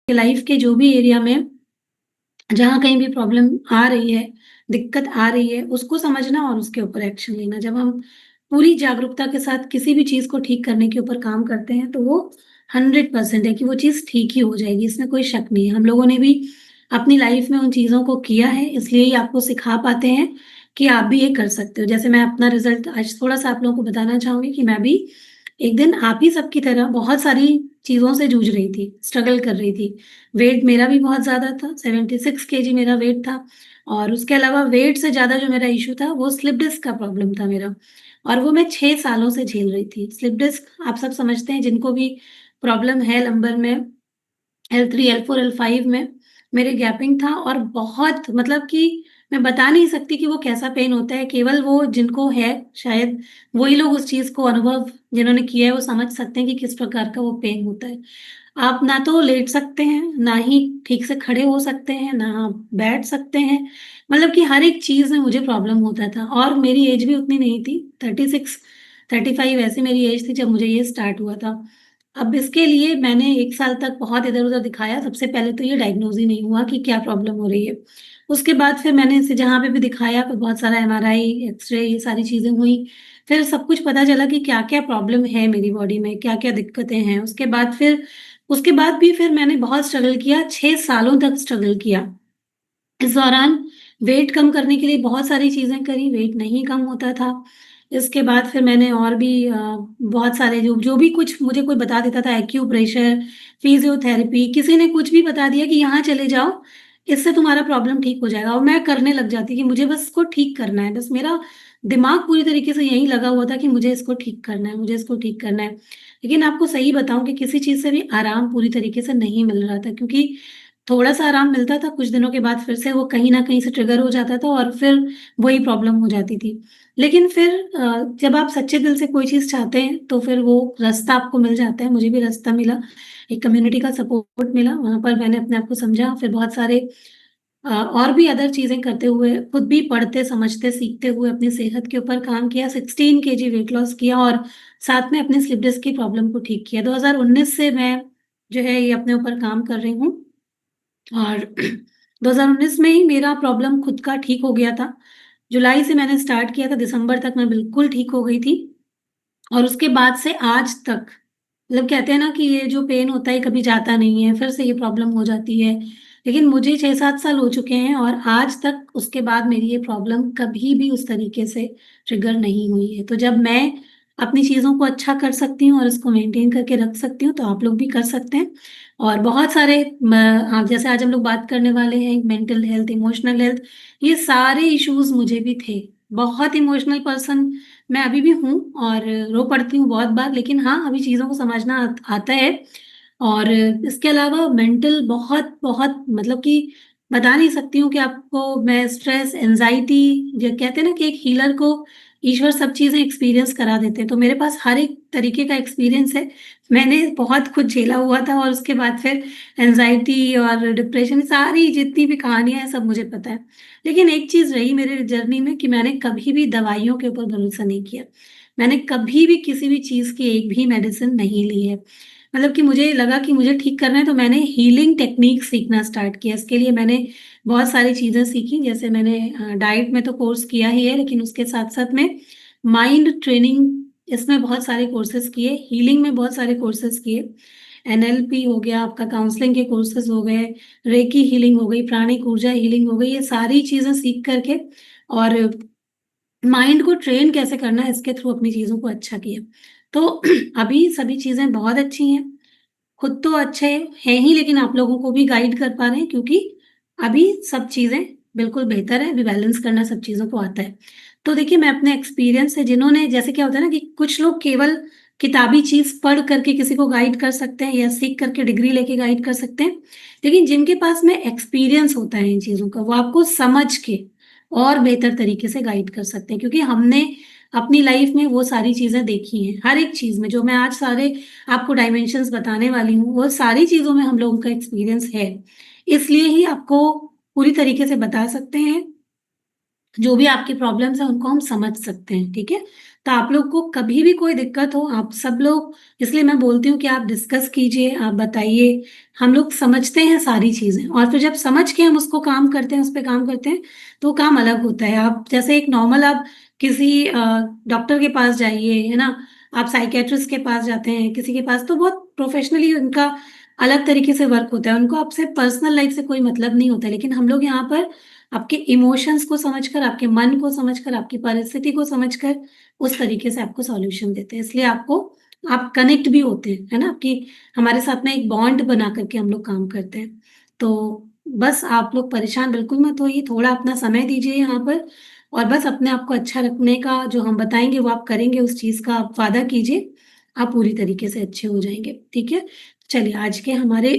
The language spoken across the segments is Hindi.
लाइफ के जो भी एरिया में जहाँ कहीं भी प्रॉब्लम आ रही है, दिक्कत आ रही है, उसको समझना और उसके ऊपर एक्शन लेना। जब हम पूरी जागरूकता के साथ किसी भी चीज़ को ठीक करने के ऊपर काम करते हैं, तो वो 100% है कि वो चीज़ ठीक ही हो जाएगी, इसमें कोई शक नहीं है। हम लोगों ने भी अपनी लाइफ में उन चीज़ों को किया है, इसलिए ही आपको सिखा पाते हैं कि आप भी ये कर सकते हो। जैसे मैं अपना रिज़ल्ट आज थोड़ा-सा आप लोगों को बताना चाहूँगी कि मैं भी एक दिन आप ही सब की तरह बहुत सारी चीज़ों से जूझ रही थी, स्ट्रगल कर रही थी। वेट मेरा भी बहुत ज़्यादा था, 76 केजी मेरा वेट था और उसके अलावा वेट से ज़्यादा जो मेरा इश्यू था, वो स्लिप डिस्क का प्रॉब्लम था मेरा और वो मैं 6 सालों से झेल रही थी। स्लिप डिस्क आप सब समझते हैं जिनको भी प्रॉब्लम है लंबर में, L3, L4, L5 में मेरे गैपिंग था और बहुत मतलब कि मैं बता नहीं सकती कि वो कैसा पेन होता है, केवल वो जिनको है शायद वही लोग उस चीज़ को अनुभव जिन्होंने किया है वो समझ सकते हैं कि किस प्रकार का वो पेन होता है। आप ना तो लेट सकते हैं, ना ही ठीक से खड़े हो सकते हैं, ना आप बैठ सकते हैं। मतलब कि हर एक चीज़ में मुझे प्रॉब्लम होता था और मेरी एज भी उतनी नहीं थी, 36, 35 ऐसी मेरी एज थी जब मुझे ये स्टार्ट हुआ था। अब इसके लिए मैंने 1 साल तक बहुत इधर-उधर दिखाया, सबसे पहले तो ये डायग्नोज़ ही नहीं हुआ कि क्या प्रॉब्लम हो रही है। उसके बाद फिर मैंने इसे जहाँ पे भी दिखाया फिर बहुत सारा एमआरआई, एक्स-रे ये सारी चीज़ें हुई। फिर सब कुछ पता चला कि क्या-क्या प्रॉब्लम है मेरी बॉडी में, क्या-क्या दिक्कतें हैं। उसके बाद भी फिर मैंने बहुत स्ट्रगल किया, 6 सालों तक स्ट्रगल किया। इस दौरान वेट कम करने के लिए बहुत सारी चीज़ें करी, वेट नहीं कम होता था। इसके बाद फिर मैंने और भी बहुत सारे जो जो भी कुछ मुझे कोई बता देता था एक्यूप्रेशर, फिज़ियोथेरेपी, किसी ने कुछ भी बता दिया कि यहाँ चले जाओ, इससे तुम्हारा प्रॉब्लम ठीक हो जाएगा और मैं करने लग जाती कि मुझे बस इसको ठीक करना है। बस मेरा दिमाग पूरी तरीके से यही लगा हुआ था कि मुझे इसको ठीक करना है, मुझे इसको ठीक करना है। लेकिन आपको सही बताऊँ कि किसी चीज़ से भी आराम पूरी तरीके से नहीं मिल रहा था क्योंकि थोड़ा-सा आराम मिलता था, कुछ दिनों के बाद फिर से वो कहीं न कहीं से ट्रिगर हो जाता था और फिर वही प्रॉब्लम हो जाती थी। लेकिन फिर जब आप सच्चे दिल से कोई चीज़ चाहते हैं, तो फिर वो रास्ता आपको मिल जाता है। मुझे भी रास्ता मिला, एक कम्युनिटी का सपोर्ट मिला, वहाँ पर मैंने अपने आप को समझा, फिर बहुत सारे और भी अदर चीज़ें करते हुए, खुद भी पढ़ते, समझते, सीखते हुए अपनी सेहत के ऊपर काम किया, 16 केजी वेट लॉस किया और साथ में अपनी स्लिप डिस्क की प्रॉब्लम को ठीक किया। 2019 से मैं जो है ये अपने ऊपर काम कर रही हूँ। और 2019 में ही मेरा प्रॉब्लम खुद का ठीक हो गया था। जुलाई से मैंने स्टार्ट किया था, दिसंबर तक मैं बिल्कुल ठीक हो गई थी और उसके बाद से आज तक मतलब कहते हैं ना कि ये जो पेन होता है कभी जाता नहीं है, फिर से ये प्रॉब्लम हो जाती है। लेकिन मुझे 6-7 साल हो चुके हैं और आज तक उसके बाद मेरी ये प्रॉब्लम कभी भी उस तरीके से ट्रिगर नहीं हुई है। तो जब मैं अपनी चीज़ों को अच्छा कर सकती हूँ और इसको मेंटेन करके रख सकती हूँ, तो आप लोग भी कर सकते हैं। और बहुत सारे जैसे आज हम लोग बात करने वाले हैं मेंटल हेल्थ, इमोशनल हेल्थ, ये सारे इश्यूज़ मुझे भी थे। बहुत इमोशनल पर्सन मैं अभी भी हूँ और रो पड़ती हूँ बहुत बार, लेकिन हाँ, अभी चीज़ों को समझना आता है और इसके अलावा मेंटल बहुत मतलब कि बता नहीं सकती हूँ कि आपको मैं स्ट्रेस, एंग्ज़ायटी जो कहते हैं ना कि एक हीलर को ईश्वर सब चीज़ें एक्सपीरियंस करा देते हैं, तो मेरे पास हर एक तरीके का एक्सपीरियंस है। मैंने बहुत कुछ झेला हुआ था और उसके बाद फिर एंग्ज़ायटी और डिप्रेशन सारी जितनी भी कहानियाँ हैं सब मुझे पता है। लेकिन एक चीज़ रही मेरे जर्नी में कि मैंने कभी भी दवाइयों के ऊपर भरोसा नहीं किया। मैंने कभी भी किसी भी चीज़ की एक भी मेडिसिन नहीं ली है। मतलब कि मुझे लगा कि मुझे ठीक करना है तो मैंने हीलिंग टेक्नीक सीखना स्टार्ट किया। इसके लिए मैंने बहुत सारी चीज़ें सीखी जैसे मैंने डाइट में तो कोर्स किया ही है लेकिन उसके साथ-साथ में माइंड ट्रेनिंग इसमें बहुत सारे कोर्सेज़ किए, हीलिंग में बहुत सारे कोर्सेज़ किए। एनएलपी हो गया, आपका काउंसलिंग के कोर्सेज़ हो गए, रेकी हीलिंग हो गई, प्राणिक ऊर्जा हीलिंग हो गई, ये सारी चीज़ें सीख कर के और माइंड को ट्रेन कैसे करना है इसके थ्रू अपनी चीज़ों को अच्छा किया। तो अभी सभी चीज़ें बहुत अच्छी हैं। खुद तो अच्छे हैं ही लेकिन आप लोगों को भी गाइड कर पा रहे हैं क्योंकि अभी सब चीज़ें बिल्कुल बेहतर है, अभी बैलेंस करना सब चीज़ों को आता है। तो देखिए मैं अपने एक्सपीरियंस से जिन्होंने जैसे क्या होता है ना कि कुछ लोग केवल किताबी चीज़ पढ़ करके किसी को गाइड कर सकते हैं या सीख करके डिग्री लेके गाइड कर सकते हैं। लेकिन जिनके पास में एक्सपीरियंस होता है इन चीज़ों का, वो आपको समझ के और बेहतर तरीके से गाइड कर सकते हैं क्योंकि हमने अपनी लाइफ में वो सारी चीज़ें देखी हैं। हर एक चीज़ में जो मैं आज सारे आपको डायमेंशंस बताने वाली हूँ, वो सारी चीज़ों में हम लोगों का एक्सपीरियंस है। इसलिए ही आपको पूरी तरीके से बता सकते हैं, जो भी आपकी प्रॉब्लम्स हैं, उनको हम समझ सकते हैं, ठीक है? तो आप लोग को कभी भी कोई दिक्कत हो, आप सब लोग, इसलिए मैं बोलती हूँ कि आप डिस्कस कीजिए, आप बताइए। हम लोग समझते हैं सारी चीजें, और फिर जब समझ के हम उसको काम करते हैं, उस पर काम करते हैं, तो वो काम अलग होता है। आप जैसे एक नॉर्मल, आप किसी डॉक्टर के पास जाइए, है ना, आप साइकेट्रिस्ट के पास जाते हैं किसी के पास, तो बहुत प्रोफेशनली उनका अलग तरीके से वर्क होता है, उनको आपसे पर्सनल लाइफ से कोई मतलब नहीं होता है। लेकिन हम लोग यहाँ पर आपके इमोशंस को समझकर, आपके मन को समझकर, आपकी परिस्थिति को समझकर उस तरीके से आपको सॉल्यूशन देते हैं। इसलिए आपको, आप कनेक्ट भी होते हैं, है ना, कि हमारे साथ में एक बॉन्ड बना करके हम लोग काम करते हैं। तो बस आप लोग परेशान बिल्कुल मत होइए, थोड़ा अपना समय दीजिए यहाँ पर, और बस अपने आप को अच्छा रखने का जो हम बताएंगे वो आप करेंगे, उस चीज का आप वादा कीजिए, आप पूरी तरीके से अच्छे हो जाएंगे। ठीक है, चलिए आज के हमारे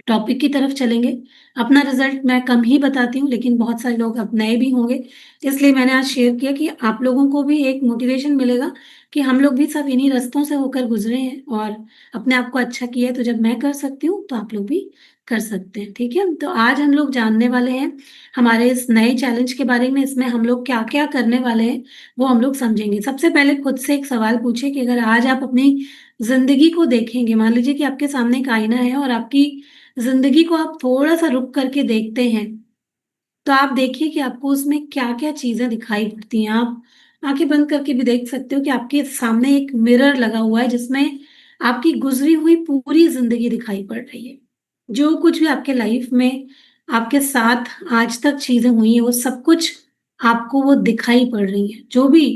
टॉपिक की तरफ चलेंगे। अपना रिजल्ट मैं कम ही बताती हूँ, लेकिन बहुत सारे लोग अब नए भी होंगे, इसलिए मैंने आज शेयर किया कि आप लोगों को भी एक मोटिवेशन मिलेगा कि हम लोग भी सब इन्हीं रास्तों से होकर गुजरे हैं और अपने आप को अच्छा किया है। तो जब मैं कर सकती हूँ तो आप लोग भी कर सकते हैं। ठीक है, तो आज हम लोग जानने वाले हैं हमारे इस नए चैलेंज के बारे में। इसमें हम लोग क्या क्या करने वाले हैं वो हम लोग समझेंगे। सबसे पहले खुद से एक सवाल पूछिए कि अगर आज आप अपनी जिंदगी को देखेंगे, मान लीजिए कि आपके सामने एक आईना है और आपकी जिंदगी को आप थोड़ा सा रुक करके देखते हैं, तो आप देखिए कि आपको उसमें क्या क्या चीजें दिखाई पड़ती हैं। आप आंखें बंद करके भी देख सकते हो कि आपके सामने एक मिरर लगा हुआ है जिसमें आपकी गुजरी हुई पूरी जिंदगी दिखाई पड़ रही है। जो कुछ भी आपके लाइफ में आपके साथ आज तक चीजें हुई हैं, वो सब कुछ आपको वो दिखाई पड़ रही है। जो भी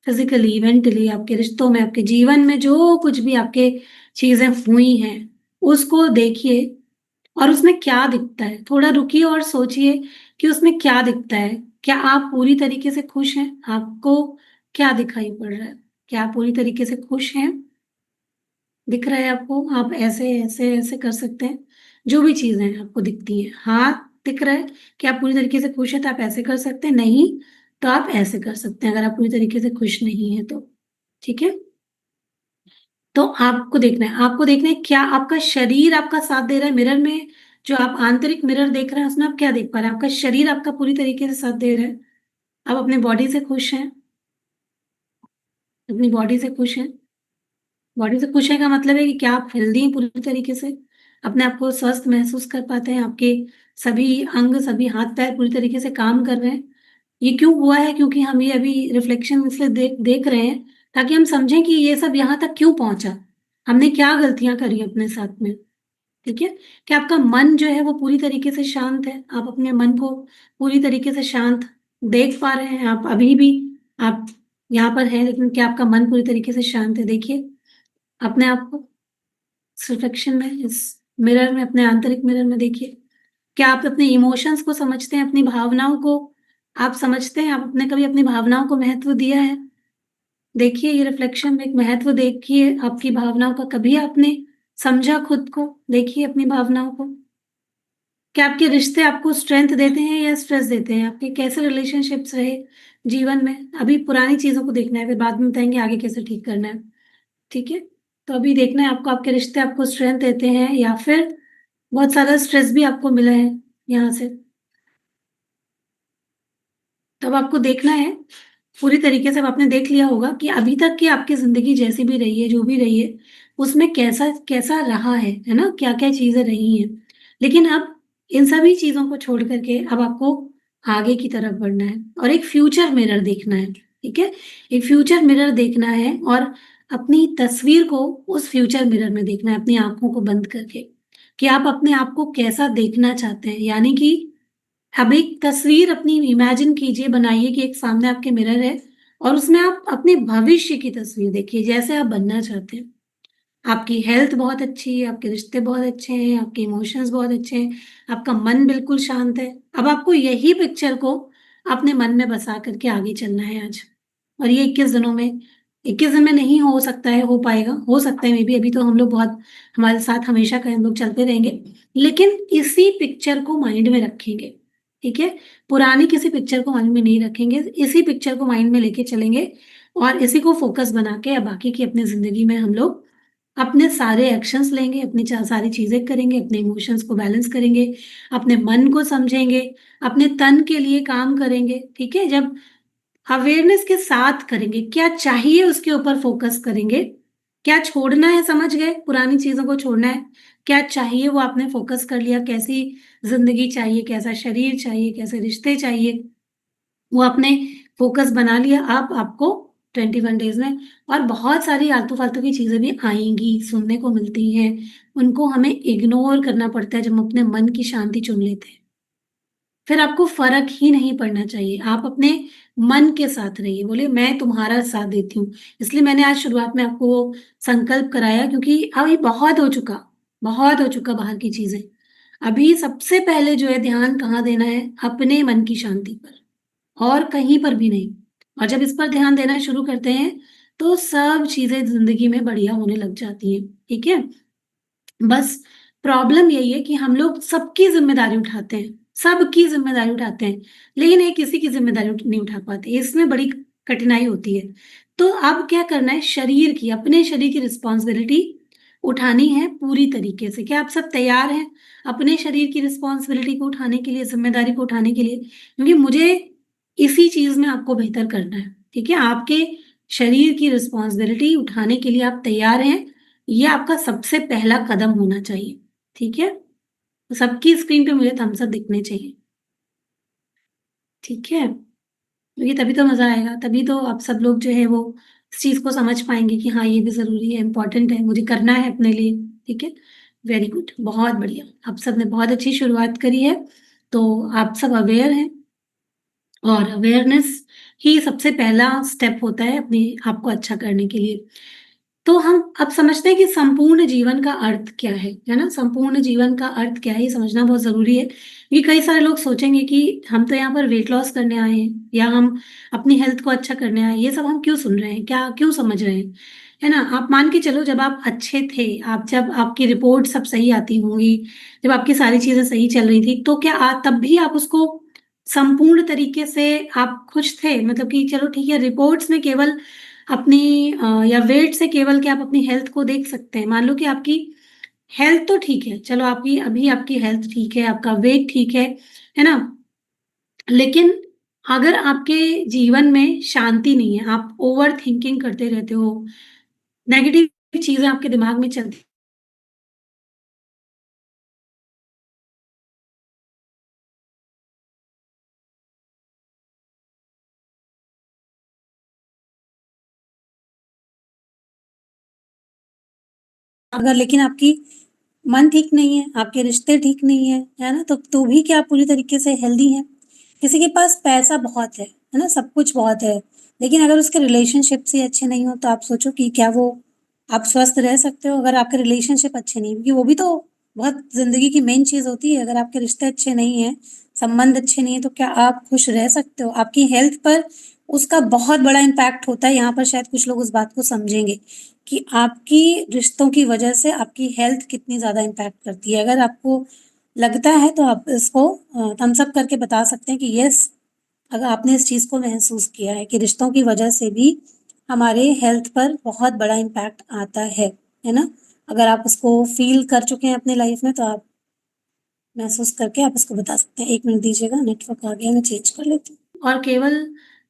फिजिकली, मेंटली, आपके रिश्तों में, आपके जीवन में जो कुछ भी आपके चीजें हुई हैं, उसको देखिए और उसमें क्या दिखता है। थोड़ा रुकिए और सोचिए कि उसमें क्या दिखता है। क्या आप पूरी तरीके से खुश हैं? आपको क्या दिखाई पड़ रहा है? क्या आप पूरी तरीके से खुश हैं? दिख रहा है आपको? आप ऐसे ऐसे ऐसे कर सकते हैं, जो भी चीजें आपको दिखती हैं। हाँ, दिख रहा है कि आप पूरी तरीके से खुश हैं तो आप ऐसे कर सकते हैं, नहीं तो आप ऐसे कर सकते हैं, अगर आप पूरी तरीके से खुश नहीं है तो। ठीक है, तो आपको देखना है, आपको देखना है क्या आपका शरीर आपका साथ दे रहा है। मिरर में जो आप आंतरिक मिरर देख रहे हैं उसमें आप क्या देख पा रहे हैं? आपका शरीर आपका पूरी तरीके से साथ दे रहा है? आप अपने बॉडी से खुश हैं? अपनी बॉडी से खुश हैं? बॉडी से खुश है का मतलब है कि क्या आप हेल्दी हैं पूरी तरीके से? अपने आप को स्वस्थ महसूस कर पाते हैं? आपके सभी अंग, सभी हाथ पैर पूरी तरीके से काम कर रहे हैं? ये क्यों हुआ है? क्योंकि हम ये अभी रिफ्लेक्शन इसलिए देख रहे हैं ताकि हम समझें कि ये सब यहाँ तक क्यों पहुंचा, हमने क्या गलतियां करी अपने साथ में। ठीक है, कि आपका मन जो है वो पूरी तरीके से शांत है? आप अपने मन को पूरी तरीके से शांत देख पा रहे हैं? आप अभी भी आप यहाँ पर हैं, लेकिन क्या आपका मन पूरी तरीके से शांत है? देखिए अपने आप को रिफ्लेक्शन में, इस मिरर में, अपने आंतरिक मिरर में देखिए। क्या आप अपने इमोशंस को समझते हैं? अपनी भावनाओं को आप समझते हैं? आप अपने कभी अपनी भावनाओं को महत्व दिया है? देखिए ये रिफ्लेक्शन में एक महत्व देखिए आपकी भावनाओं का। कभी आपने समझा खुद को? देखिए अपनी भावनाओं को। क्या आपके रिश्ते आपको स्ट्रेंथ देते हैं या स्ट्रेस देते हैं? आपके कैसे रिलेशनशिप्स रहे जीवन में? अभी पुरानी चीजों को देखना है, फिर बाद में बताएंगे आगे कैसे ठीक करना है। ठीक है, तो अभी देखना है आपको, आपके रिश्ते आपको स्ट्रेंथ देते हैं या फिर बहुत सारा स्ट्रेस भी आपको मिला है यहाँ से। तब आपको देखना है पूरी तरीके से। अब आपने देख लिया होगा कि अभी तक की आपकी जिंदगी जैसी भी रही है, जो भी रही है, उसमें कैसा कैसा रहा है ना, क्या क्या चीजें रही हैं। लेकिन अब इन सभी चीजों को छोड़ करके अब आपको आगे की तरफ बढ़ना है और एक फ्यूचर मिरर देखना है। ठीक है, एक फ्यूचर मिरर देखना है और अपनी तस्वीर को उस फ्यूचर मिरर में देखना है, अपनी आंखों को बंद करके, कि आप अपने आप को कैसा देखना चाहते हैं। यानी कि अब एक तस्वीर अपनी इमेजिन कीजिए, बनाइए कि एक सामने आपके मिरर है और उसमें आप अपने भविष्य की तस्वीर देखिए, जैसे आप बनना चाहते हैं। आपकी हेल्थ बहुत अच्छी है, आपके रिश्ते बहुत अच्छे हैं, आपके इमोशंस बहुत अच्छे हैं, आपका मन बिल्कुल शांत है। अब आपको यही पिक्चर को अपने मन में बसा करके आगे चलना है आज। और ये 21 दिनों में, 21 दिन में नहीं हो सकता है, हो पाएगा, हो सकता है मे बी, अभी तो हम लोग बहुत, हमारे साथ हमेशा का हम लोग चलते रहेंगे, लेकिन इसी पिक्चर को माइंड में रखेंगे। ठीक है, पुरानी किसी पिक्चर को माइंड में नहीं रखेंगे, इसी पिक्चर को माइंड में लेके चलेंगे और इसी को फोकस बना के अब बाकी की अपनी जिंदगी में हम लोग अपने सारे एक्शंस लेंगे, अपनी सारी चीजें करेंगे, अपने इमोशंस को बैलेंस करेंगे, अपने मन को समझेंगे, अपने तन के लिए काम करेंगे। ठीक है, जब अवेयरनेस के साथ करेंगे, क्या चाहिए उसके ऊपर फ़ोकस करेंगे, क्या छोड़ना है समझ गए, पुरानी चीज़ों को छोड़ना है, क्या चाहिए वो आपने फ़ोकस कर लिया, कैसी ज़िंदगी चाहिए, कैसा शरीर चाहिए, कैसे रिश्ते चाहिए, वो आपने फ़ोकस बना लिया। अब आपको 21 डेज़ में और बहुत सारी आलतू-फालतू की चीज़ें भी आएँगी, सुनने को मिलती हैं, उनको हमें इग्नोर करना पड़ता है जब हम अपने मन की शांति चुन लेते हैं। फिर आपको फ़र्क ही नहीं पड़ना चाहिए। आप अपने मन के साथ रहिए, बोलिए मैं तुम्हारा साथ देती हूँ। इसलिए मैंने आज शुरुआत में आपको संकल्प कराया क्योंकि अभी बहुत हो चुका बाहर की चीज़ें। अभी सबसे पहले जो है ध्यान कहाँ देना है? अपने मन की शांति पर और कहीं पर भी नहीं। और जब इस पर ध्यान देना शुरू करते हैं, तो सब चीज़ें ज़िंदगी में बढ़िया होने लग जाती हैं, ठीक है? बस प्रॉब्लम यही है कि हम लोग सबकी ज़िम्मेदारी उठाते हैं, सबकी ज़िम्मेदारी उठाते हैं, लेकिन एक किसी की ज़िम्मेदारी नहीं उठा पाते, इसमें बड़ी कठिनाई होती है। तो अब क्या करना है शरीर की, अपने शरीर की रिस्पॉन्सिबिलिटी उठानी है पूरी तरीके से। क्या आप सब तैयार हैं अपने शरीर की रिस्पॉन्सिबिलिटी को उठाने के लिए, ज़िम्मेदारी को उठाने के लिए? क्योंकि मुझे इसी चीज़ में आपको बेहतर करना है, ठीक है? आपके शरीर की रिस्पॉन्सिबिलिटी उठाने के लिए आप तैयार हैं? ये आपका सबसे पहला कदम होना चाहिए, ठीक है? तो सबकी स्क्रीन पे मुझे थम्स अप दिखने चाहिए, ठीक है? क्योंकि तभी तो मज़ा आएगा, तभी तो आप सब लोग जो है वो इस चीज़ को समझ पाएँगे कि हाँ, ये भी ज़रूरी है, इम्पोर्टेंट है, मुझे करना है अपने लिए, ठीक है? वेरी गुड, बहुत बढ़िया। आप सबने बहुत अच्छी शुरुआत करी है, तो आप सब अवेयर हैं और अवेयरनेस ही सबसे पहला स्टेप होता है अपने आप को अच्छा करने के लिए। तो हम अब समझते हैं कि संपूर्ण जीवन का अर्थ क्या है ना? संपूर्ण जीवन का अर्थ क्या है, ये समझना बहुत ज़रूरी है। ये कई सारे लोग सोचेंगे कि हम तो यहाँ पर वेट लॉस करने आए हैं या हम अपनी हेल्थ को अच्छा करने आए हैं, ये सब हम क्यों सुन रहे हैं? क्या क्यों समझ रहे हैं? है ना? आप मान के चलो जब आप अच्छे थे, आप जब आपकी रिपोर्ट सब सही आती होंगी, जब आपकी सारी चीज़ें सही चल रही थी, तो क्या तब भी आप उसको संपूर्ण तरीके से आप खुश थे? मतलब कि चलो ठीक है, रिपोर्ट्स में केवल अपनी या वेट से केवल क्या आप अपनी हेल्थ को देख सकते हैं। मान लो कि आपकी हेल्थ तो ठीक है, चलो आपकी अभी आपकी हेल्थ ठीक है, आपका वेट ठीक है ना? लेकिन अगर आपके जीवन में शांति नहीं है, आप ओवर थिंकिंग करते रहते हो, नेगेटिव चीज़ें आपके दिमाग में चलती अगर लेकिन आपकी मन ठीक नहीं है, आपके रिश्ते ठीक नहीं है ना? तो भी क्या आप पूरी तरीके से हेल्दी हैं? किसी के पास पैसा बहुत है ना? सब कुछ बहुत है, लेकिन अगर उसके रिलेशनशिप्स ही अच्छे नहीं हो, तो आप सोचो कि क्या वो आप स्वस्थ रह सकते हो? अगर आपके रिलेशनशिप अच्छे नहीं हैं, क्योंकि वो भी तो बहुत ज़िंदगी की मेन चीज़ होती है। अगर आपके रिश्ते अच्छे नहीं हैं, संबंध अच्छे नहीं हैं, तो क्या आप खुश रह सकते हो? आपकी हेल्थ पर उसका बहुत बड़ा इम्पैक्ट होता है। यहाँ पर शायद कुछ लोग उस बात को समझेंगे कि आपकी रिश्तों की वजह से आपकी हेल्थ कितनी ज़्यादा इम्पैक्ट करती है। अगर आपको लगता है तो आप इसको थम्स अप करके बता सकते हैं कि येस, अगर आपने इस चीज़ को महसूस किया है कि रिश्तों की वजह से भी हमारे हेल्थ पर बहुत बड़ा इम्पैक्ट आता है ना? अगर आप उसको फ़ील कर चुके हैं अपनी लाइफ़ में तो आप महसूस करके आप इसको बता सकते हैं। 1 मिनट दीजिएगा, नेटवर्क आ गया, मैं चेंज कर लेती हूँ। और केवल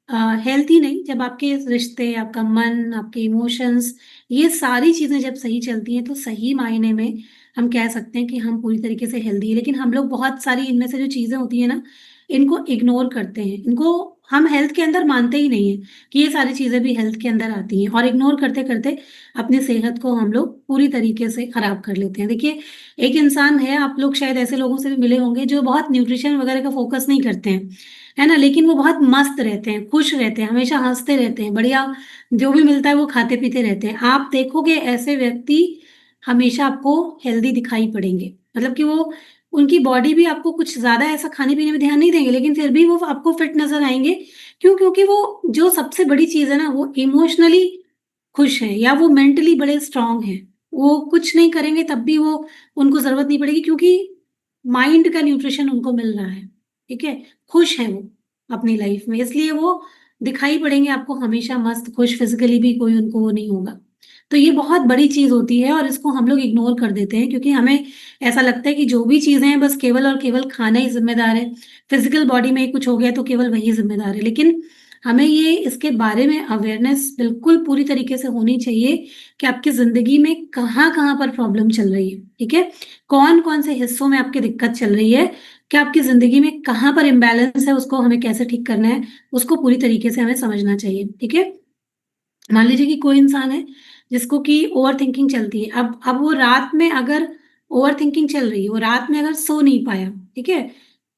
हेल्थ ही नहीं, जब आपके रिश्ते, आपका मन, आपके इमोशंस, ये सारी चीज़ें जब सही चलती हैं, तो सही मायने में हम कह सकते हैं कि हम पूरी तरीके से हेल्दी हैं। लेकिन हम लोग बहुत सारी इनमें से जो चीज़ें होती हैं ना, इनको इग्नोर करते हैं। इनको हम हेल्थ के अंदर मानते ही नहीं हैं कि ये सारी चीज़ें भी हेल्थ के अंदर आती हैं और इग्नोर करते-करते अपनी सेहत को हम लोग पूरी तरीके से खराब कर लेते हैं। देखिए, एक इंसान है, आप लोग शायद ऐसे लोगों से भी मिले होंगे जो बहुत न्यूट्रिशन वगैरह का फ़ोकस नहीं करते हैं, है ना? लेकिन वो बहुत मस्त रहते हैं, खुश रहते हैं, हमेशा हँसते रहते हैं, बढ़िया जो भी मिलता है वो खाते-पीते रहते हैं। आप देखोगे ऐसे व्यक्ति हमेशा आपको हेल्दी दिखाई पड़ेंगे। मतलब कि वो उनकी बॉडी भी आपको कुछ ज़्यादा ऐसा खाने-पीने में ध्यान नहीं देंगे, लेकिन फिर भी वो आपको फिट नज़र आएँगे। क्यों? क्योंकि वो जो सबसे बड़ी चीज़ है ना, वो इमोशनली खुश हैं या वो मेंटली बड़े स्ट्रॉन्ग हैं। वो कुछ नहीं करेंगे तब भी वो उनको ज़रूरत नहीं पड़ेगी क्योंकि माइंड का न्यूट्रिशन उनको मिल रहा है, ठीक है? खुश हैं वो अपनी लाइफ़ में, इसलिए वो दिखाई पड़ेंगे आपको हमेशा मस्त खुश, फिज़िकली भी कोई उनको वो नहीं होगा। तो ये बहुत बड़ी चीज़ होती है और इसको हम लोग इग्नोर कर देते हैं क्योंकि हमें ऐसा लगता है कि जो भी चीज़ें हैं बस केवल और केवल खाना ही ज़िम्मेदार है। फिज़िकल बॉडी में कुछ हो गया तो केवल वही ज़िम्मेदार है। लेकिन हमें ये इसके बारे में अवेयरनेस बिल्कुल पूरी तरीके से होनी चाहिए कि आपकी ज़िंदगी में कहाँ-कहाँ पर प्रॉब्लम चल रही है, ठीक है? कौन-कौन से हिस्सों में आपकी दिक्कत चल रही है, कि आपकी ज़िंदगी में कहाँ पर इम्बैलेंस है, उसको हमें कैसे ठीक करना है, उसको पूरी तरीके से हमें समझना चाहिए, ठीक है? मान लीजिए कि कोई इंसान है जिसको कि ओवरथिंकिंग चलती है। अब वो रात में अगर ओवरथिंकिंग चल रही है, वो रात में अगर सो नहीं पाया, ठीक है?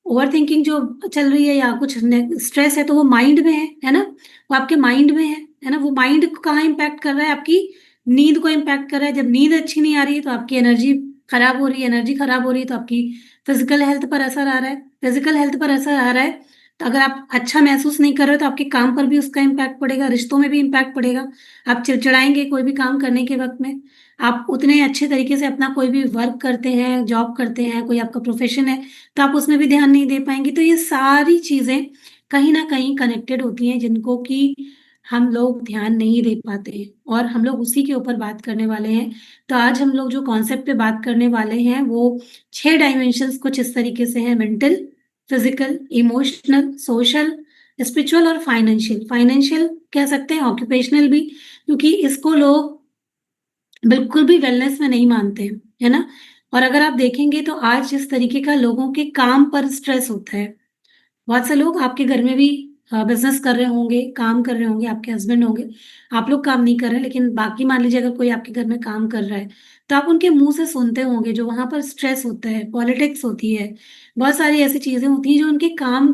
ओवरथिंकिंग जो चल रही है या कुछ ने स्ट्रेस है तो वो माइंड में है ना? वो आपके माइंड में है ना? वो माइंड को कहाँ इम्पैक्ट कर रहा है? आपकी नींद को इम्पैक्ट कर रहा है। जब नींद अच्छी नहीं आ रही है तो आपकी एनर्जी खराब हो रही है, एनर्जी खराब हो रही है तो आपकी फिज़िकल हेल्थ पर असर आ रहा है। फिज़िकल हेल्थ पर असर आ रहा है तो अगर आप अच्छा महसूस नहीं कर रहे हो तो आपके काम पर भी उसका इम्पैक्ट पड़ेगा, रिश्तों में भी इम्पैक्ट पड़ेगा। आप चिड़चिड़ाएँगे कोई भी काम करने के वक़्त में। आप उतने अच्छे तरीके से अपना कोई भी वर्क करते हैं, जॉब करते हैं, कोई आपका प्रोफ़ेशन है, तो आप उसमें भी ध्यान नहीं दे पाएँगे। तो ये सारी चीज़ें कहीं न कहीं कनेक्टेड होती हैं जिनको कि हम लोग ध्यान नहीं दे पाते हैं और हम लोग उसी के ऊपर बात करने वाले हैं। तो आज हम लोग जो कॉन्सेप्ट पे बात करने वाले हैं वो 6 डायमेंशंस कुछ इस तरीके से हैं mental, physical, emotional, social, spiritual और फाइनेंशियल। फाइनेंशियल कह सकते हैं, ऑक्यूपेशनल भी, क्योंकि इसको लोग बिल्कुल भी वेलनेस में नहीं मानते हैं, है ना? और अगर आप देखेंगे तो आज जिस तरीके का लोगों के काम पर स्ट्रेस होता है, बहुत से लोग आपके घर में भी बिज़नेस कर रहे होंगे, काम कर रहे होंगे, आपके हस्बैंड होंगे, आप लोग काम नहीं कर रहे हैं, लेकिन बाकी मान लीजिए अगर कोई आपके घर में काम कर रहा है, तो आप उनके मुँह से सुनते होंगे जो वहाँ पर स्ट्रेस होता है, पॉलिटिक्स होती है, बहुत सारी ऐसी चीज़ें होती हैं जो उनके काम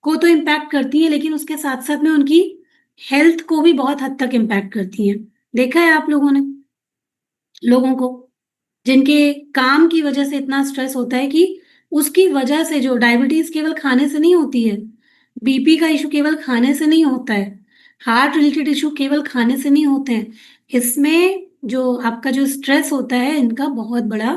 को तो इम्पैक्ट करती हैं, लेकिन उसके साथ-साथ में उनकी हेल्थ को भी बहुत हद तक इम्पैक्ट करती हैं। देखा है आप लोगों ने लोगों को? जिनके काम की वजह से इतना स्ट्रेस होता है कि उसकी वजह से जो डायबिटीज़ केवल खाने से नहीं होती है, बीपी का इश्यू केवल खाने से नहीं होता है, हार्ट रिलेटेड इश्यू केवल खाने से नहीं होते हैं। इसमें जो आपका जो स्ट्रेस होता है, इनका बहुत बड़ा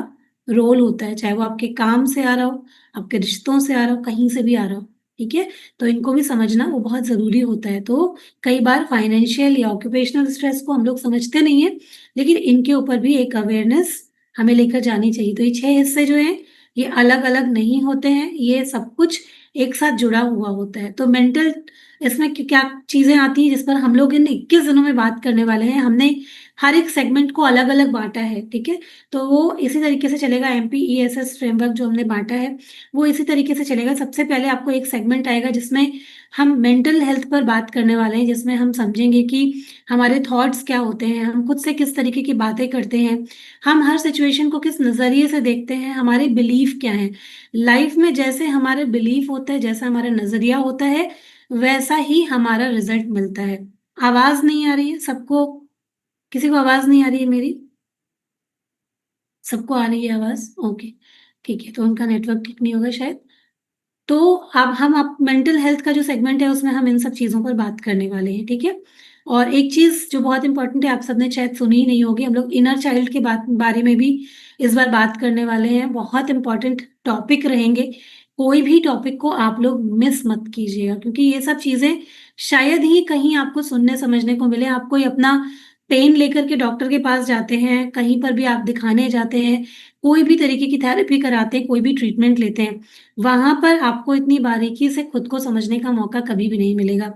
रोल होता है, चाहे वो आपके काम से आ रहा हो, आपके रिश्तों से आ रहा हो, कहीं से भी आ रहा हो, ठीक है? तो इनको भी समझना वो बहुत ज़रूरी होता है। तो कई बार फाइनेंशियल या ऑक्यूपेशनल स्ट्रेस को हम लोग समझते नहीं हैं, लेकिन इनके ऊपर भी एक अवेयरनेस हमें लेकर जानी चाहिए। तो ये 6 हिस्से जो हैं, ये अलग-अलग नहीं होते हैं, ये सब कुछ एक साथ जुड़ा हुआ होता है। तो मेंटल इसमें क्या चीज़ें आती हैं जिस पर हम लोग इन 21 दिनों में बात करने वाले हैं। हमने हर एक सेगमेंट को अलग-अलग बाँटा है, ठीक है? तो वो इसी तरीके से चलेगा एमपीईएसएस फ्रेमवर्क जो हमने बाँटा है, वो इसी तरीके से चलेगा। सबसे पहले आपको एक सेगमेंट आएगा जिसमें हम मेंटल हेल्थ पर बात करने वाले हैं, जिसमें हम समझेंगे कि हमारे थॉट्स क्या होते हैं, हम खुद से किस तरीके की बातें करते हैं, हम हर सिचुएशन को किस नज़रिए से देखते हैं, हमारे बिलीफ क्या हैं। लाइफ में जैसे हमारे बिलीफ होते हैं, जैसा हमारा नज़रिया होता है, वैसा ही हमारा रिज़ल्ट मिलता है। आवाज़ नहीं आ रही है सबको? किसी को आवाज़ नहीं आ रही है मेरी? सबको आ रही है आवाज़? ओके, ठीक है, तो उनका नेटवर्क ठीक नहीं होगा शायद। तो अब मेंटल हेल्थ का जो सेगमेंट है उसमें हम इन सब चीज़ों पर बात करने वाले हैं, ठीक है? और एक चीज़ जो बहुत इम्पोर्टेंट है, आप सबने शायद सुनी ही नहीं होगी, हम लोग इनर चाइल्ड के बारे में भी इस बार बात करने वाले हैं। बहुत इम्पोर्टेंट टॉपिक रहेंगे। कोई भी टॉपिक को आप लोग मिस मत कीजिएगा क्योंकि ये सब चीज़ें शायद ही कहीं आपको सुनने समझने को मिले। आप कोई अपना पेन लेकर के डॉक्टर के पास जाते हैं, कहीं पर भी आप दिखाने जाते हैं, कोई भी तरीके की थेरेपी कराते हैं, कोई भी ट्रीटमेंट लेते हैं, वहाँ पर आपको इतनी बारीकी से खुद को समझने का मौका कभी भी नहीं मिलेगा।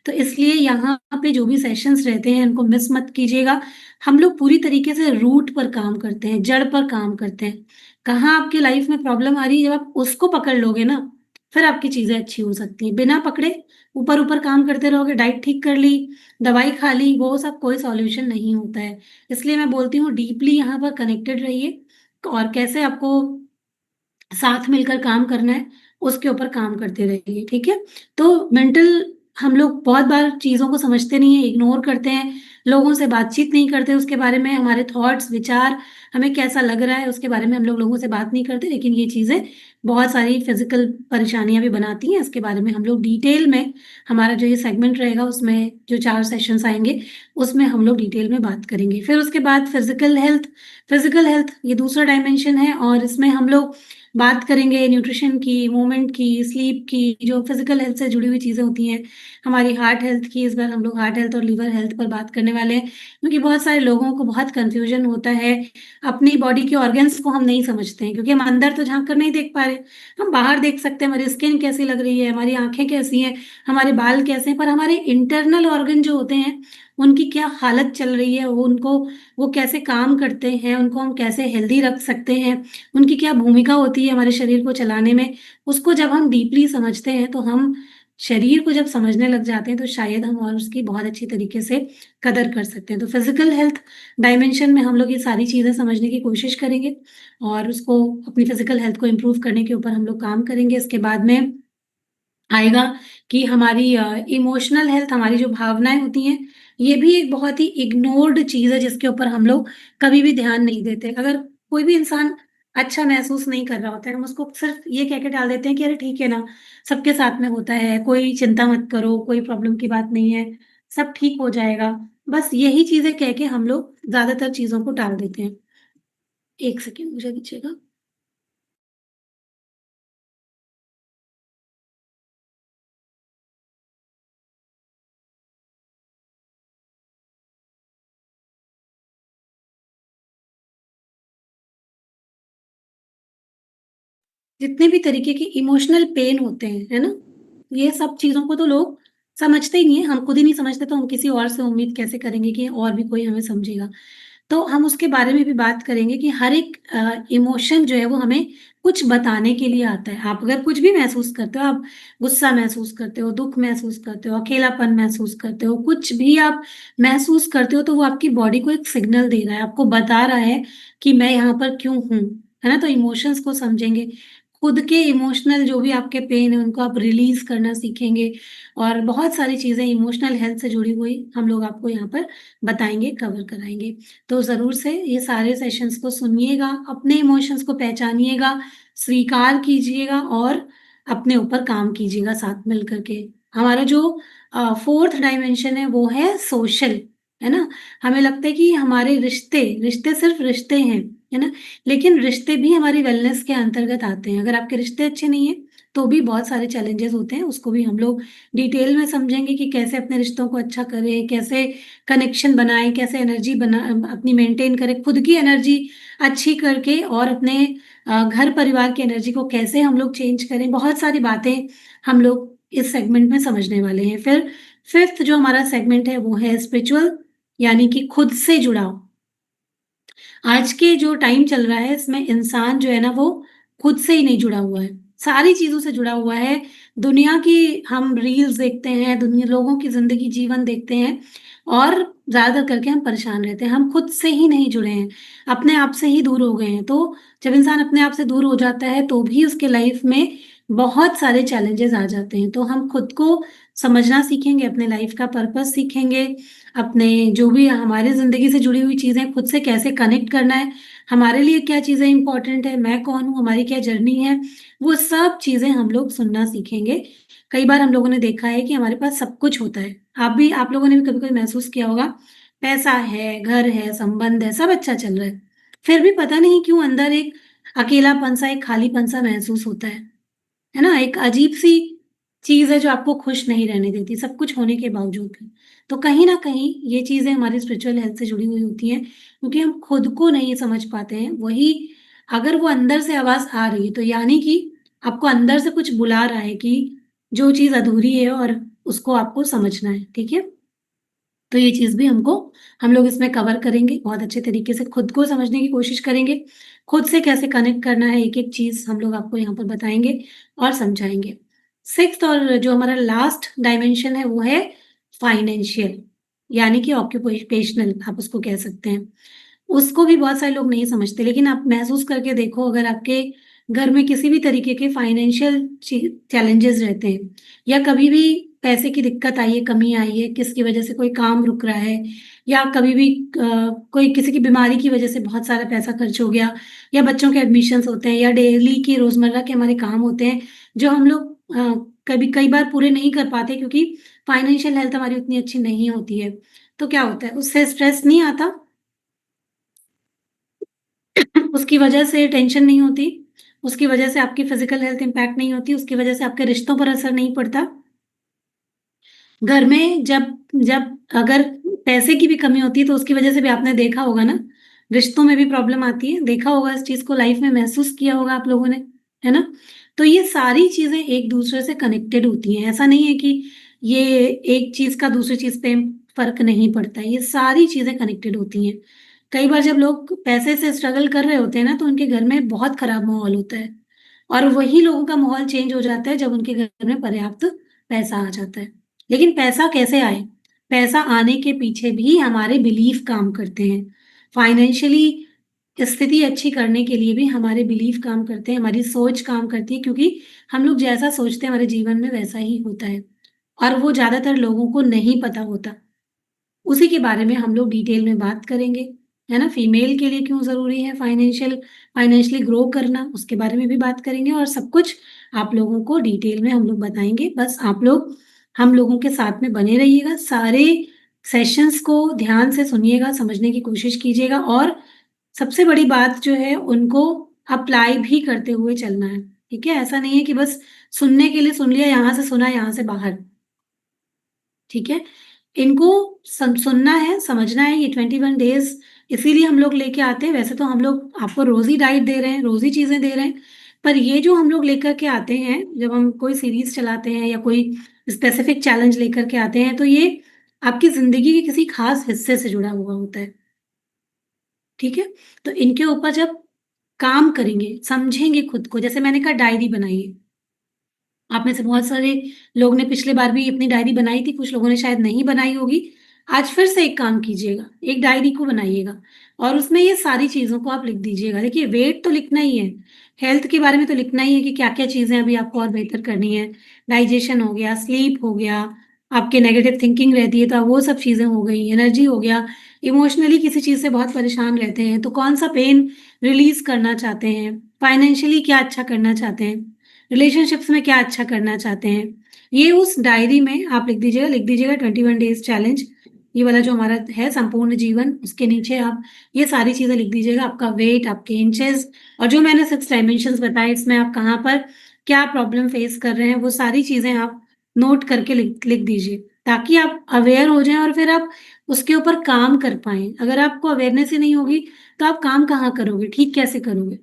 तो इसलिए यहाँ पे जो भी सेशंस रहते हैं, इनको मिस मत कीजिएगा। हम लोग पूरी तरीके से रूट पर काम करते हैं, जड़ पर काम करते हैं। कहाँ आपकी लाइफ में प्रॉब्लम आ रही है, जब आप उसको पकड़ लोगे ना, फिर आपकी चीज़ें अच्छी हो सकती हैं। बिना पकड़े ऊपर-ऊपर काम करते रहोगे, डाइट ठीक कर ली, दवाई खा ली, वो सब कोई सॉल्यूशन नहीं होता है। इसलिए मैं बोलती हूँ डीपली यहाँ पर कनेक्टेड रहिए और कैसे आपको साथ मिलकर काम करना है, उसके ऊपर काम करते रहिए, ठीक है? तो मेंटल हम लोग बहुत बार चीज़ों को समझते नहीं हैं, इग्नोर करते हैं, लोगों से बातचीत नहीं करते उसके बारे में, हमारे थॉट्स, विचार, हमें कैसा लग रहा है उसके बारे में हम लोग लोगों से बात नहीं करते, लेकिन ये चीज़ें बहुत सारी फिज़िकल परेशानियाँ भी बनाती हैं, इसके बारे में हम लोग डिटेल में हमारा जो ये सेगमेंट रहेगा उसमें जो 4 सेशंस आएँगे, उसमें हम लोग डिटेल में बात करेंगे। फिर उसके बाद फिज़िकल हेल्थ ये दूसरा डायमेंशन है और इसमें हम लोग बात करेंगे न्यूट्रिशन की, मूवमेंट की, स्लीप की, जो फिज़िकल हेल्थ से जुड़ी हुई चीज़ें होती हैं, हमारी हार्ट हेल्थ की। इस बार हम लोग हार्ट हेल्थ और लिवर हेल्थ पर बात करने वाले हैं, क्योंकि बहुत सारे लोगों को बहुत कन्फ्यूजन होता है, अपनी बॉडी के ऑर्गन्स को हम नहीं समझते हैं, क्योंकि हम अंदर तो झाँक कर नहीं देख पा रहे। हम बाहर देख सकते हैं, हमारी स्किन कैसी लग रही है, हमारी आँखें कैसी हैं, हमारे बाल कैसे हैं, पर हमारे इंटरनल ऑर्गन जो होते हैं, उनकी क्या हालत चल रही है, वो कैसे काम करते हैं, उनको हम कैसे हेल्दी रख सकते हैं, उनकी क्या भूमिका होती है हमारे शरीर को चलाने में, उसको जब हम डीपली समझते हैं, तो हम शरीर को जब समझने लग जाते हैं, तो शायद हम और उसकी बहुत अच्छी तरीके से कदर कर सकते हैं। तो फिज़िकल हेल्थ डायमेंशन में हम लोग ये सारी चीज़ें समझने की कोशिश करेंगे और उसको अपनी फिज़िकल हेल्थ को इम्प्रूव करने के ऊपर हम लोग काम करेंगे। इसके बाद में आएगा कि हमारी इमोशनल हेल्थ, हमारी जो भावनाएँ होती हैं, ये भी एक बहुत ही इग्नोर्ड चीज़ है जिसके ऊपर हम लोग कभी भी ध्यान नहीं देते। अगर कोई भी इंसान अच्छा महसूस नहीं कर रहा होता है, हम उसको सिर्फ़ ये कह के टाल देते हैं कि अरे ठीक है ना, सबके साथ में होता है, कोई चिंता मत करो, कोई प्रॉब्लम की बात नहीं है, सब ठीक हो जाएगा। बस यही चीज़ें कह के हम लोग ज़्यादातर चीज़ों को टाल देते हैं। 1 सेकंड मुझे दीजिएगा। जितने भी तरीके के इमोशनल पेन होते हैं, है ना? ये सब चीज़ों को तो लोग समझते ही नहीं है, हम खुद ही नहीं समझते तो हम किसी और से उम्मीद कैसे करेंगे कि और भी कोई हमें समझेगा। तो हम उसके बारे में भी बात करेंगे कि हर एक इमोशन जो है वो हमें कुछ बताने के लिए आता है। आप अगर कुछ भी महसूस करते हो, आप गुस्सा महसूस करते हो, दुःख महसूस करते हो, अकेलापन महसूस करते हो, कुछ भी आप महसूस करते हो तो वो आपकी बॉडी को एक सिग्नल दे रहा है, आपको बता रहा है कि मैं यहाँ पर क्यों हूँ, है ना? तो इमोशंस को समझेंगे। खुद के इमोशनल जो भी आपके पेन है उनको आप रिलीज़ करना सीखेंगे और बहुत सारी चीज़ें इमोशनल हेल्थ से जुड़ी हुई हम लोग आपको यहाँ पर बताएँगे, कवर कराएँगे। तो ज़रूर से ये सारे सेशंस को सुनिएगा, अपने इमोशंस को पहचानिएगा, स्वीकार कीजिएगा और अपने ऊपर काम कीजिएगा साथ मिल कर के। हमारा जो 4th डायमेंशन है वो है सोशल, है ना? हमें लगता है कि हमारे रिश्ते, रिश्ते सिर्फ़ रिश्ते हैं, है ना? लेकिन रिश्ते भी हमारी वेलनेस के अंतर्गत आते हैं। अगर आपके रिश्ते अच्छे नहीं हैं, तो भी बहुत सारे चैलेंजेज़ होते हैं, उसको भी हम लोग डिटेल में समझेंगे कि कैसे अपने रिश्तों को अच्छा करें, कैसे कनेक्शन बनाएँ, कैसे एनर्जी अपनी मेंटेन करें, खुद की एनर्जी अच्छी करके और अपने घर परिवार की एनर्जी को कैसे हम लोग चेंज करें, बहुत सारी बातें हम लोग इस सेगमेंट में समझने वाले हैं। फिर 5th जो हमारा सेगमेंट है वो है स्पिरिचुअल, यानी कि खुद से जुड़ाव। आज के जो टाइम चल रहा है इसमें इंसान जो है ना वो खुद से ही नहीं जुड़ा हुआ है, सारी चीज़ों से जुड़ा हुआ है। दुनिया की हम रील्स देखते हैं, दुनिया लोगों की ज़िंदगी जीवन देखते हैं और ज़्यादातर करके हम परेशान रहते हैं। हम खुद से ही नहीं जुड़े हैं, अपने आप से ही दूर हो गए हैं। तो जब इंसान अपने आप से दूर हो जाता है तो भी उसके लाइफ में बहुत सारे चैलेंजेस आ जाते हैं। तो हम खुद को समझना सीखेंगे, अपने लाइफ का पर्पस सीखेंगे, अपने जो भी हमारी ज़िंदगी से जुड़ी हुई चीज़ें खुद से कैसे कनेक्ट करना है, हमारे लिए क्या चीज़ें इम्पोर्टेंट है, मैं कौन हूँ, हमारी क्या जर्नी है, वो सब चीज़ें हम लोग सुनना सीखेंगे। कई बार हम लोगों ने देखा है कि हमारे पास सब कुछ होता है। आप लोगों ने भी कभी-कभी महसूस किया होगा, पैसा है, घर है, संबंध है, सब अच्छा चल रहा है। फिर भी पता नहीं क्यों अंदर एक अकेलापन-सा, एक खालीपन-सा महसूस होता है ना? एक अजीब-सी चीज़ है जो आपको खुश नहीं रहने देती, सब कुछ होने के बावजूद भी। तो कहीं न कहीं ये चीज़ें हमारी स्पिरिचुअल हेल्थ से जुड़ी हुई होती हैं, क्योंकि हम खुद को नहीं समझ पाते हैं। वही अगर वो अंदर से आवाज़ आ रही है, तो यानी कि आपको अंदर से कुछ बुला रहा है कि जो चीज़ अधूरी है और उसको आपको समझना है, ठीक है? तो ये चीज़ भी हम लोग इसमें कवर करेंगे, बहुत अच्छे तरीके से खुद को समझने की कोशिश करेंगे। खुद से कैसे कनेक्ट करना है, एक-एक चीज़ हम लोग आपको यहाँ पर बताएँगे और समझाएँगे। 6th और जो हमारा लास्ट डायमेंशन है, वो है फाइनेंशियल, यानी कि ऑक्यूपेशनल आप उसको कह सकते हैं। उसको भी बहुत सारे लोग नहीं समझते, लेकिन आप महसूस करके देखो, अगर आपके घर में किसी भी तरीके के फाइनेंशियल चैलेंजेस रहते हैं या कभी भी पैसे की दिक्कत आई है, कमी आई है, किसकी वजह से कोई काम रुक रहा है या कभी भी कोई किसी की बीमारी की वजह से बहुत सारा पैसा खर्च हो गया या बच्चों के एडमिशन्स होते हैं या डेली की रोज़मर्रा के हमारे काम होते हैं, जो हम लोग कभी कई बार पूरे नहीं कर पाते क्योंकि फाइनेंशियल हेल्थ हमारी उतनी अच्छी नहीं होती है। तो क्या होता है, उससे स्ट्रेस नहीं आता, उसकी वजह से टेंशन नहीं होती, उसकी वजह से आपकी फिजिकल हेल्थ इम्पैक्ट नहीं होती, उसकी वजह से आपके रिश्तों पर असर नहीं पड़ता। घर में जब जब अगर पैसे की भी कमी होती है तो उसकी वजह से भी आपने देखा होगा ना, रिश्तों में भी प्रॉब्लम आती है, देखा होगा इस चीज़ को, लाइफ में महसूस किया होगा आप लोगों ने, है ना? तो ये सारी चीज़ें एक दूसरे से कनेक्टेड होती हैं, ऐसा नहीं है कि ये एक चीज़ का दूसरी चीज़ पे फ़र्क नहीं पड़ता है, ये सारी चीज़ें कनेक्टेड होती हैं। कई बार जब लोग पैसे से स्ट्रगल कर रहे होते हैं ना, तो उनके घर में बहुत खराब माहौल होता है और वही लोगों का माहौल चेंज हो जाता है जब उनके घर में पर्याप्त पैसा आ जाता है। लेकिन पैसा कैसे आए? पैसा आने के पीछे भी हमारे बिलीफ काम करते हैं। फाइनेंशियली स्थिति अच्छी करने के लिए भी हमारे बिलीफ काम करते हैं, हमारी सोच काम करती है, क्योंकि हम लोग जैसा सोचते हैं हमारे जीवन में वैसा ही होता है और वो ज़्यादातर लोगों को नहीं पता होता। उसी के बारे में हम लोग डिटेल में बात करेंगे, है ना? फीमेल के लिए क्यों ज़रूरी है फाइनेंशियली ग्रो करना, उसके बारे में भी बात करेंगे और सब कुछ आप लोगों को डिटेल में हम लोग बताएँगे। बस आप लोग हम लोगों के साथ में बने रहिएगा, सारे सेशंस को ध्यान से सुनिएगा, समझने की कोशिश कीजिएगा और सबसे बड़ी बात जो है उनको अप्लाई भी करते हुए चलना है, ठीक है? ऐसा नहीं है कि बस सुनने के लिए सुन लिया, यहाँ से सुना, यहाँ से बाहर। ठीक है? इनको सुनना है, समझना है, ये 21 डेज़ इसीलिए हम लोग लेके आते हैं। वैसे तो हम लोग आपको रोज़ ही डाइट दे रहे हैं, रोज़ ही चीज़ें दे रहे हैं, पर ये जो हम लोग लेकर के आते हैं, जब हम कोई सीरीज़ चलाते हैं या कोई स्पेसिफिक चैलेंज लेकर के आते हैं, तो ये आपकी ज़िंदगी के किसी खास हिस्से से जुड़ा हुआ होता है। ठीक है? तो इनके ऊपर जब काम करेंगे, समझेंगे खुद को, जैसे मैंने कहा डायरी बनाइए। आप में से बहुत सारे लोग ने पिछली बार भी अपनी डायरी बनाई थी, कुछ लोगों ने शायद नहीं बनाई होगी। आज फिर से एक काम कीजिएगा, एक डायरी को बनाइएगा और उसमें ये सारी चीज़ों को आप लिख दीजिएगा। देखिए वेट तो लिखना ही है, हेल्थ के बारे में तो लिखना ही है कि क्या-क्या चीज़ें अभी आपको और बेहतर करनी है। डाइजेशन हो गया, स्लीप हो गया, आपके नेगेटिव थिंकिंग रहती है तो वो सब चीज़ें हो गई, एनर्जी हो गया, इमोशनली किसी चीज़ से बहुत परेशान रहते हैं तो कौन-सा पेन रिलीज़ करना चाहते हैं, फाइनेंशियली क्या अच्छा करना चाहते हैं। रिलेशनशिप्स में क्या अच्छा करना चाहते हैं, ये उस डायरी में आप लिख दीजिएगा 21 डेज़ चैलेंज, ये वाला जो हमारा है संपूर्ण जीवन, उसके नीचे आप ये सारी चीज़ें लिख दीजिएगा, आपका वेट, आपके इंचेस और जो मैंने 6 डायमेंशंस बताए, इसमें आप कहाँ पर क्या प्रॉब्लम फेस कर रहे हैं, वो सारी चीज़ें आप नोट करके लिख लिख दीजिए, ताकि आप अवेयर हो जाएँ और फिर आप उसके ऊपर काम कर पाएँ। अगर आपको अवेयरनेस ही नहीं होगी, तो आप काम कहाँ करोगे, ठीक कैसे करोगे?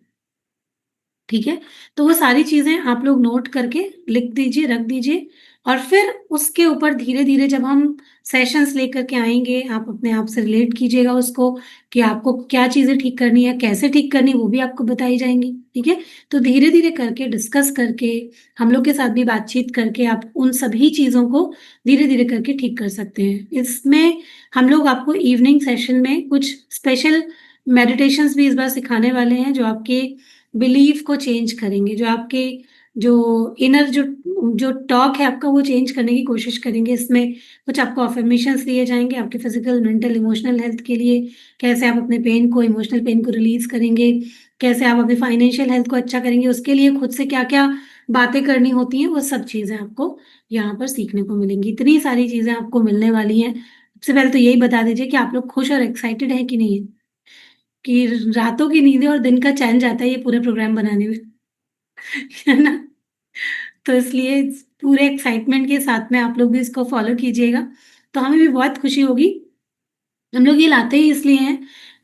ठीक है? तो वो सारी चीज़ें आप लोग नोट करके लिख दीजिए, रख दीजिए और फिर उसके ऊपर धीरे-धीरे जब हम सेशंस लेकर के आएँगे, आप अपने आप से रिलेट कीजिएगा उसको कि आपको क्या चीज़ें ठीक करनी है, कैसे ठीक करनी है, वो भी आपको बताई जाएँगी, ठीक है? तो धीरे-धीरे करके डिस्कस करके, हम लोग के साथ भी बातचीत करके आप उन सभी चीज़ों को धीरे-धीरे करके ठीक कर सकते हैं। इसमें हम लोग आपको इवनिंग सेशन में कुछ स्पेशल मेडिटेशंस भी इस बार सिखाने वाले हैं, जो आपके बिलीफ को चेंज करेंगे, जो आपके जो इनर जो टॉक है आपका वो चेंज करने की कोशिश करेंगे। इसमें कुछ आपको अफ़र्मेशंस दिए जाएँगे आपके फिज़िकल, मेंटल, इमोशनल हेल्थ के लिए, कैसे आप अपने पेन को, इमोशनल पेन को रिलीज़ करेंगे, कैसे आप अपनी फाइनेंशियल हेल्थ को अच्छा करेंगे, उसके लिए खुद से क्या-क्या बातें करनी होती हैं, वो सब चीज़ें आपको यहाँ पर सीखने को मिलेंगी। इतनी सारी चीज़ें आपको मिलने वाली हैं। सबसे पहले तो यही बता दीजिए कि आप लोग खुश और एक्साइटेड हैं कि नहीं? कि रातों की नींदें और दिन का चैन जाता है ये पूरे प्रोग्राम बनाने में, है ना? तो इसलिए पूरे एक्साइटमेंट के साथ में आप लोग भी इसको फ़ॉलो कीजिएगा, तो हमें भी बहुत खुशी होगी। हम लोग ये लाते ही इसलिए हैं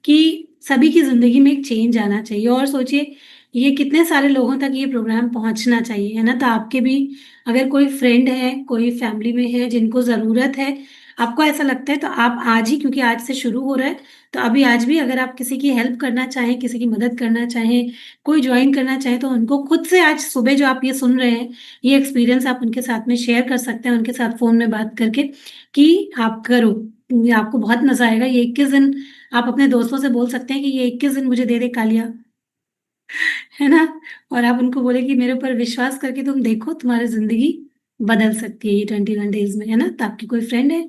कि सभी की ज़िंदगी में एक चेंज आना चाहिए और सोचिए ये कितने सारे लोगों तक ये प्रोग्राम पहुँचना चाहिए, है ना? तो आपके भी अगर कोई फ्रेंड है, कोई फैमिली में है जिनको ज़रूरत है, आपको ऐसा लगता है तो आप आज ही क्योंकि आज से शुरू हो रहा है, तो अभी आज भी अगर आप किसी की हेल्प करना चाहें, किसी की मदद करना चाहें, कोई जॉइन करना चाहें तो उनको खुद से आज सुबह जो आप ये सुन रहे हैं, ये एक्सपीरियंस आप उनके साथ में शेयर कर सकते हैं, उनके साथ फ़ोन में बात करके कि आप करो। ये आपको बहुत मज़ा आएगा। ये 21 दिन आप अपने दोस्तों से बोल सकते हैं कि ये 21 दिन मुझे दे दे कालिया, है ना? और आप उनको बोले कि मेरे ऊपर विश्वास करके तुम देखो, तुम्हारी ज़िंदगी बदल सकती है ये 21 डेज़ में, है ना? तो आपकी कोई फ्रेंड है,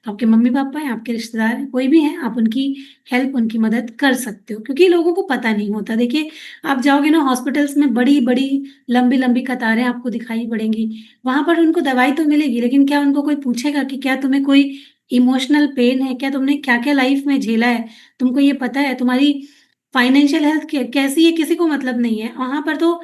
आपके मम्मी-पापा हैं, आपके रिश्तेदार हैं, कोई भी है, आप उनकी हेल्प, उनकी मदद कर सकते हो क्योंकि लोगों को पता नहीं होता। देखिए, आप जाओगे ना हॉस्पिटल्स में बड़ी-बड़ी, लंबी-लंबी कतारें आपको दिखाई पड़ेंगी। वहाँ पर उनको दवाई तो मिलेगी, लेकिन क्या उनको कोई पूछेगा कि क्या तुम्हें कोई इमोशनल पेन है? क्या तुमने क्या-क्या लाइफ़ में झेला है? तुमको ये पता है? तुम्हारी फाइनेंशियल हेल्थ कैसी है किसी को मतलब नहीं है। वहाँ पर तो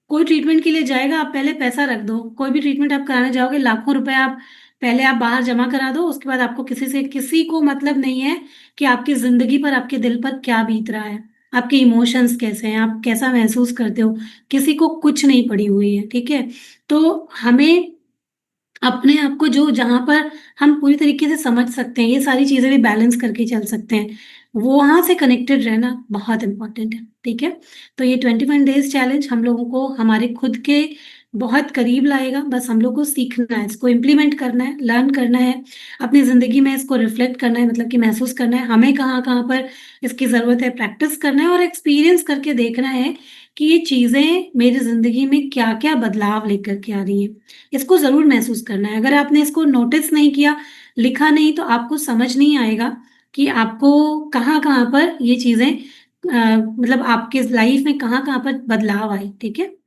कोई ट्रीटमेंट के लिए जाएगा, आप पहले पैसा रख दो। कोई भी ट्रीटमेंट आप कराने जाओगे, लाखों रुपए आप पहले आप बाहर जमा करा दो, उसके बाद आपको किसी को मतलब नहीं है कि आपकी जिंदगी पर, आपके दिल पर क्या बीत रहा है, आपके इमोशंस कैसे हैं, आप कैसा महसूस करते हो, किसी को कुछ नहीं पड़ी हुई है, ठीक है। तो हमें अपने आप को जो जहाँ पर हम पूरी तरीके से समझ सकते हैं, ये सारी चीज़ें भी बैलेंस करके चल सकते हैं, वो वहाँ से कनेक्टेड रहना बहुत इम्पोर्टेंट है, ठीक है। तो ये 21 डेज़ चैलेंज हम लोगों को हमारे खुद के बहुत करीब लाएगा। बस हम लोग को सीखना है, इसको इम्प्लीमेंट करना है, लर्न करना है, अपनी ज़िंदगी में इसको रिफ्लेक्ट करना है, मतलब कि महसूस करना है, हमें कहाँ-कहाँ पर इसकी ज़रूरत है, प्रैक्टिस करना है और एक्सपीरियंस करके देखना है कि ये चीज़ें मेरी ज़िंदगी में क्या-क्या बदलाव लेकर के आ रही हैं। इसको ज़रूर महसूस करना है। अगर आपने इसको नोटिस नहीं किया, लिखा नहीं, तो आपको समझ नहीं आएगा कि आपको कहाँ-कहाँ पर ये चीज़ें मतलब आपके लाइफ में कहाँ-कहाँ पर बदलाव आए, ठीक है?